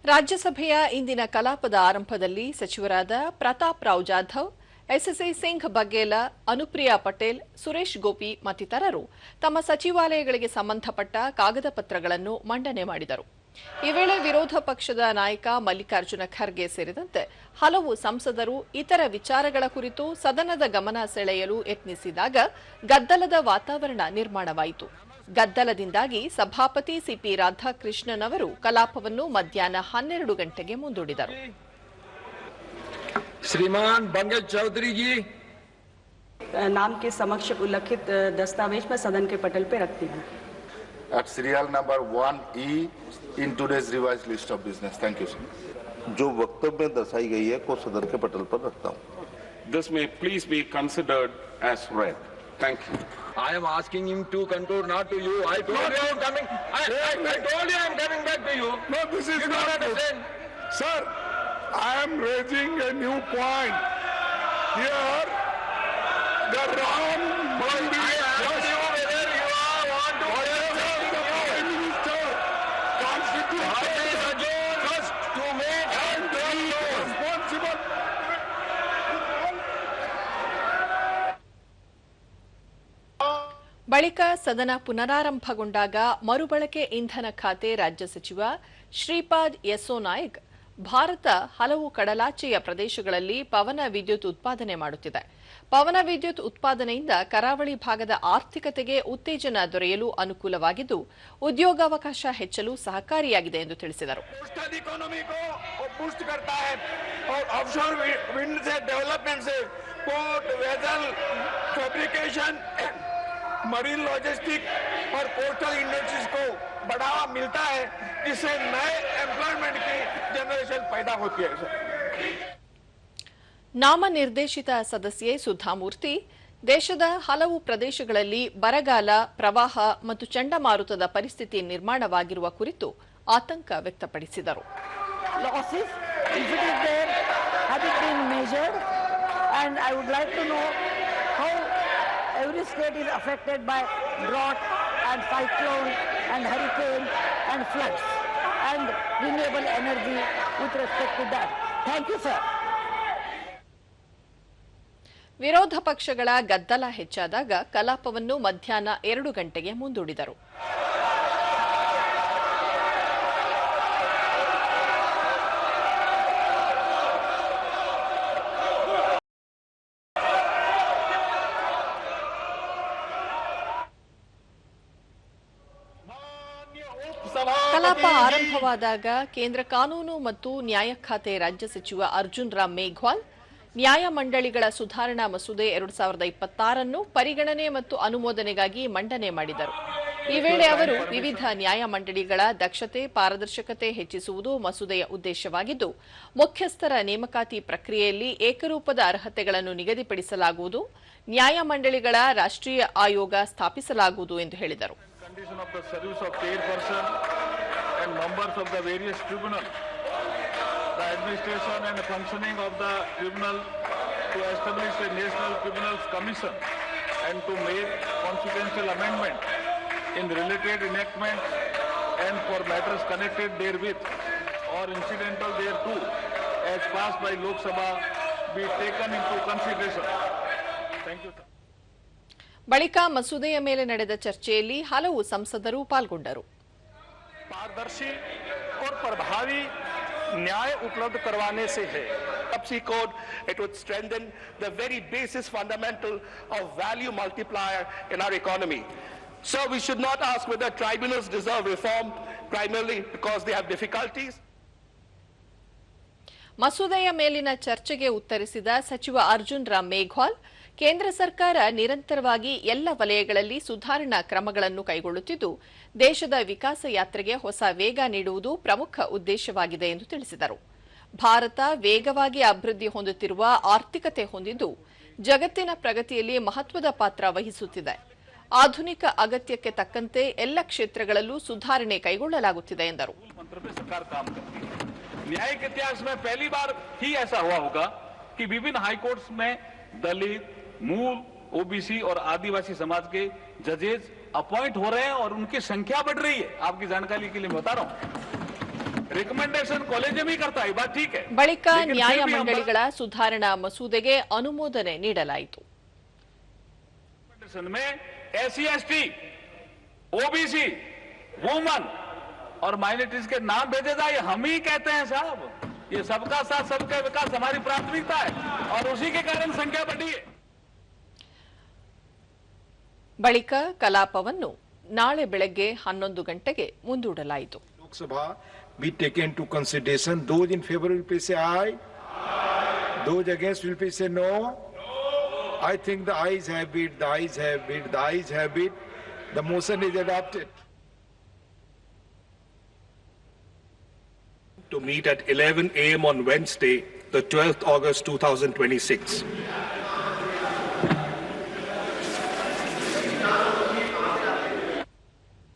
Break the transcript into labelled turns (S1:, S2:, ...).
S1: ರಾಜ್ಯಸಭೆಯ ಇಂದಿನ ಕಲಾಪದ ಆರಂಭದಲ್ಲಿ ಸಚಿವರಾದ ಪ್ರತಾಪ್ ರಾವ್ ಜಾಧವ್, ಎಸ್ಎಸ್ಸಿ ಸಿಂಗ್ ಬಘೇಲ, ಅನುಪ್ರಿಯಾ ಪಟೇಲ್, ಸುರೇಶ್ ಗೋಪಿ ಮತ್ತಿತರರು ತಮ್ಮ ಸಚಿವಾಲಯಗಳಿಗೆ ಸಂಬಂಧಪಟ್ಟ ಕಾಗದ ಪತ್ರಗಳನ್ನು ಮಂಡನೆ ಮಾಡಿದರು. ಈ ವೇಳೆ ವಿರೋಧ ಪಕ್ಷದ ನಾಯಕ ಮಲ್ಲಿಕಾರ್ಜುನ ಖರ್ಗೆ ಸೇರಿದಂತೆ ಹಲವು ಸಂಸದರು ಇತರ ವಿಚಾರಗಳ ಕುರಿತು ಸದನದ ಗಮನ ಸೆಳೆಯಲು ಯತ್ನಿಸಿದಾಗ ಗದ್ದಲದ ವಾತಾವರಣ ನಿರ್ಮಾಣವಾಯಿತು. ಗದ್ದಲದಿಂದಾಗಿ ಸಭಾಪತಿ ಸಿಪಿ ರಾಧಾಕೃಷ್ಣನ್ ಅವರು ಕಲಾಪವನ್ನು ಮಧ್ಯಾಹ್ನ 12 ಗಂಟೆಗೆ ಮುಂದೂಡಿದರು.
S2: श्रीमान बंगेश चौधरी जी
S3: नाम के समक्ष उल्लिखित दस्तावेज में सदन के पटल पे रखती हूँ.
S4: At serial number 1E in today's revised list of business. Thank you, sir.
S5: जो वक्तव्य में दर्शाई गई है को सदन के पटल पर रखता हूँ.
S6: This may please be considered as read. Thank you.
S2: I am asking him to conclude, not to you. I told you I am coming. I told you I am coming back to you.
S4: No, this is
S2: you
S4: not
S2: don't understand.
S4: Sir, I am raising a new point. Here, the Ram Mandi
S2: want to
S4: Prime Minister constituted
S2: just to make
S4: and they are responsible.
S1: ಬಳಿಕ ಸದನ ಪುನರಾರಂಭಗೊಂಡಾಗ ಮರುಬಳಕೆ ಇಂಧನ ಖಾತೆ ರಾಜ್ಯ ಸಚಿವ ಶ್ರೀಪಾದ್ ಯೆಸ್ಸೋ ನಾಯಕ್, ಭಾರತ ಹಲವು ಕಡಲಾಚೆಯ ಪ್ರದೇಶಗಳಲ್ಲಿ ಪವನ ವಿದ್ಯುತ್ ಉತ್ಪಾದನೆ ಮಾಡುತ್ತಿದೆ. ಪವನ ವಿದ್ಯುತ್ ಉತ್ಪಾದನೆಯಿಂದ ಕರಾವಳಿ ಭಾಗದ ಆರ್ಥಿಕತೆಗೆ ಉತ್ತೇಜನ ದೊರೆಯಲು ಅನುಕೂಲವಾಗಿದ್ದು ಉದ್ಯೋಗಾವಕಾಶ ಹೆಚ್ಚಲು ಸಹಕಾರಿಯಾಗಿದೆ ಎಂದು ತಿಳಿಸಿದರು.
S4: मरीन लॉजिस्टिक और कोस्टल इंडस्ट्रीज को बढ़ावा मिलता है, जिससे नए एम्प्लॉयमेंट की जनरेशन पैदा होती है.
S1: ನಾಮನಿರ್ದೇಶಿತ ಸದಸ್ಯೆ ಸುಧಾಮೂರ್ತಿ, ದೇಶದ ಹಲವು ಪ್ರದೇಶಗಳಲ್ಲಿ ಬರಗಾಲ, ಪ್ರವಾಹ ಮತ್ತು ಚಂಡಮಾರುತದ ಪರಿಸ್ಥಿತಿ ನಿರ್ಮಾಣವಾಗಿರುವ ಕುರಿತು ಆತಂಕ ವ್ಯಕ್ತಪಡಿಸಿದರು.
S7: Every state is affected by drought and cyclone and hurricane and floods and renewable energy with respect to that. Thank you, sir.
S1: ವಿರೋಧ ಪಕ್ಷಗಳ ಗದ್ದಲ ಹೆಚ್ಚಾದಾಗ ಕಲಾಪವನ್ನು ಮಧ್ಯಾಹ್ನ 2 ಗಂಟೆಗೆ ಮುಂದೂಡಿದರು. ಕಲಾಪ ಆರಂಭವಾದಾಗ ಕೇಂದ್ರ ಕಾನೂನು ಮತ್ತು ನ್ಯಾಯ ಖಾತೆ ರಾಜ್ಯ ಸಚಿವ ಅರ್ಜುನ್ ರಾಮ್ ಮೇಘ್ವಾಲ್ ನ್ಯಾಯ ಮಂಡಳಿಗಳ ಸುಧಾರಣಾ ಮಸೂದೆ 2026 ಪರಿಗಣನೆ ಮತ್ತು ಅನುಮೋದನೆಗಾಗಿ ಮಂಡನೆ ಮಾಡಿದರು. ಈ ವೇಳೆ ಅವರು ವಿವಿಧ ನ್ಯಾಯ ಮಂಡಳಿಗಳ ದಕ್ಷತೆ, ಪಾರದರ್ಶಕತೆ ಹೆಚ್ಚಿಸುವುದು ಮಸೂದೆಯ ಉದ್ದೇಶವಾಗಿದ್ದು, ಮುಖ್ಯಸ್ಥರ ನೇಮಕಾತಿ ಪ್ರಕ್ರಿಯೆಯಲ್ಲಿ ಏಕರೂಪದ ಅರ್ಹತೆಗಳನ್ನು ನಿಗದಿಪಡಿಸಲಾಗುವುದು, ನ್ಯಾಯ ಮಂಡಳಿಗಳ ರಾಷ್ಟ್ರೀಯ ಆಯೋಗ ಸ್ಥಾಪಿಸಲಾಗುವುದು ಎಂದು ಹೇಳಿದರು.
S8: Condition of the service of chairperson and members of the various tribunals, the administration and the functioning of the tribunal, to establish a national tribunals commission and to make consequential amendment in related enactments and for matters connected therewith or incidental thereto as passed by Lok Sabha be taken into consideration. Thank you, sir.
S1: ಬಳಿಕ ಮಸೂದೆಯ ಮೇಲೆ ನಡೆದ ಚರ್ಚೆಯಲ್ಲಿ ಹಲವು ಸಂಸದರು ಪಾಲ್ಗೊಂಡರು.
S9: पारदर्शी और प्रभावी न्याय उपलब्ध करवाने से है. Subsidy code, it would strengthen the very basis fundamental of value multiplier in our economy. So we should not ask whether tribunals deserve reform primarily because they have difficulties.
S1: ಮಸೂದೆಯ ಮೇಲಿನ ಚರ್ಚೆಗೆ ಉತ್ತರಿಸಿದ ಸಚಿವ ಅರ್ಜುನ್ ರಾಮ್ ಮೇಘ್ವಾಲ್, ಕೇಂದ್ರ ಸರ್ಕಾರ ನಿರಂತರವಾಗಿ ಎಲ್ಲ ವಲಯಗಳಲ್ಲಿ ಸುಧಾರಣಾ ಕ್ರಮಗಳನ್ನು ಕೈಗೊಳ್ಳುತ್ತಿದ್ದು, ದೇಶದ ವಿಕಾಸ ಯಾತ್ರೆಗೆ ಹೊಸ ವೇಗ ನೀಡುವುದು ಪ್ರಮುಖ ಉದ್ದೇಶವಾಗಿದೆ ಎಂದು ತಿಳಿಸಿದರು. ಭಾರತ ವೇಗವಾಗಿ ಅಭಿವೃದ್ಧಿ ಹೊಂದುತ್ತಿರುವ ಆರ್ಥಿಕತೆ ಹೊಂದಿದ್ದು, ಜಗತ್ತಿನ ಪ್ರಗತಿಯಲ್ಲಿ ಮಹತ್ವದ ಪಾತ್ರ ವಹಿಸುತ್ತಿದೆ. ಆಧುನಿಕ ಅಗತ್ಯಕ್ಕೆ ತಕ್ಕಂತೆ ಎಲ್ಲ ಕ್ಷೇತ್ರಗಳಲ್ಲೂ ಸುಧಾರಣೆ ಕೈಗೊಳ್ಳಲಾಗುತ್ತಿದೆ ಎಂದರು.
S8: न्याय के इतिहास में पहली बार ही ऐसा हुआ होगा कि विभिन्न हाईकोर्ट्स में दलित, मूल, ओबीसी और आदिवासी समाज के जजेस अपॉइंट हो रहे हैं और उनकी संख्या बढ़ रही है. आपकी जानकारी के लिए मैं बता रहा हूं. रिकमेंडेशन कॉलेजियम ही करता है, ये बात ठीक है।
S1: ಬಳಿಕ
S8: लेकिन फिर भी हम
S1: ನ್ಯಾಯಮಂಡಳಿಗಳ ಸುಧಾರಣಾ ಮಸೂದೆಗೆ ಅನುಮೋದನೆ ನೀಡಲಾಯಿತು.
S8: में SC ST OBC वुमन और माइनॉरिटीज के नाम भेजे जाए, हम ही कहते हैं साहब, ये सबका साथ सबका विकास हमारी प्राथमिकता है और उसी के कारण संख्या बढ़ी है।
S1: ಬಳಿಕ ಕಲಾಪವನ್ನು ನಾಳೆ ಬೆಳಗ್ಗೆ 11 ಗಂಟೆಗೆ ಮುಂದೂಡಲಾಯಿತು.
S4: Lok Sabha be taken into consideration. Those in favor will please say aye. Those against will please say no. I think the ayes have it, the ayes have it, the ayes have it. The motion is adopted.
S9: To meet at 11 a.m. on Wednesday, the 12th August 2026.